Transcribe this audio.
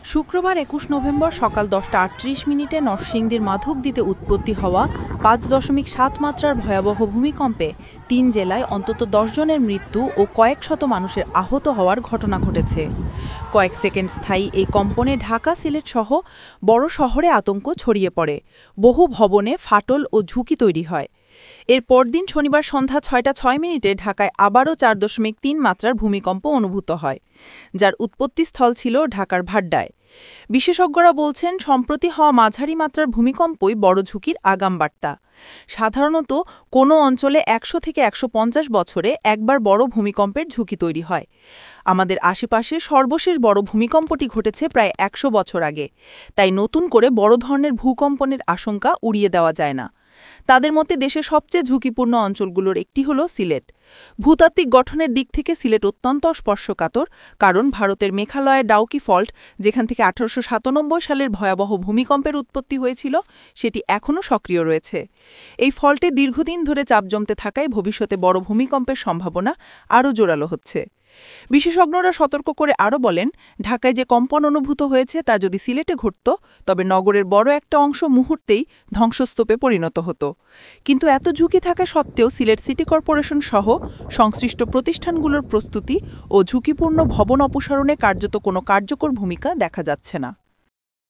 শুক্রবার ২১ নভেম্বর সকাল ১০টা ৩৮ মিনিটে নরসিংদীর মাধবদীতে উৎপত্তি হওয়া ৫.৭ মাত্রার ভয়াবহ ভূমিকম্পে ৩ জেলায় অন্তত ১০ জনের মৃত্যু ও কয়েক শত মানুষের আহত হওয়ার ঘটনা ঘটেছে। কয়েক সেকেন্ড স্থায়ী এই কম্পনে ঢাকা, সিলেট সহ বড় শহরে আতঙ্ক ছড়িয়ে পড়ে। বহু ভবনে ফাটল ও ঝুঁকি তৈরি হয়। এর পরদিন শনিবার সন্ধ্যা ৬টা ৬ মিনিটে ঢাকায় আবারও ৪.৩ মাত্রার ভূমিকম্প অনুভূত হয়, যার উৎপত্তিস্থল ছিল ঢাকার ভাড্ডায়। বিশেষজ্ঞরা বলছেন, সম্প্রতি হওয়া মাঝারি মাত্রার ভূমিকম্পই বড় ঝুঁকির আগাম বার্তা। সাধারণত কোনো অঞ্চলে ১০০ থেকে ১৫০ বছরে একবার বড় ভূমিকম্পের ঝুঁকি তৈরি হয়। আমাদের আশেপাশে সর্বশেষ বড় ভূমিকম্পটি ঘটেছে প্রায় ১০০ বছর আগে, তাই নতুন করে বড় ধরনের ভূকম্পনের আশঙ্কা উড়িয়ে দেওয়া যায় না। তাদের মতে দেশের সবচেয়ে ঝুঁকিপূর্ণ অঞ্চলগুলোর একটি হল সিলেট। ভূতাত্ত্বিক গঠনের দিক থেকে সিলেট অত্যন্ত স্পর্শকাতর, কারণ ভারতের মেঘালয়ের ডাউকি ফল্ট, যেখান থেকে ১৮৯৭ সালের ভয়াবহ ভূমিকম্পের উৎপত্তি হয়েছিল, সেটি এখনও সক্রিয় রয়েছে। এই ফল্টে দীর্ঘদিন ধরে চাপ জমতে থাকায় ভবিষ্যতে বড় ভূমিকম্পের সম্ভাবনা আরও জোরালো হচ্ছে। বিশেষজ্ঞরা সতর্ক করে আরও বলেন, ঢাকায় যে কম্পন অনুভূত হয়েছে তা যদি সিলেটে ঘটত, তবে নগরের বড় একটা অংশ মুহূর্তেই ধ্বংসস্তূপে পরিণত হতো। কিন্তু এত ঝুঁকি থাকা সত্ত্বেও সিলেট সিটি কর্পোরেশন সহ সংশ্লিষ্ট প্রতিষ্ঠানগুলোর প্রস্তুতি ও ঝুঁকিপূর্ণ ভবন অপসারণে কার্যত কোনো কার্যকর ভূমিকা দেখা যাচ্ছে না।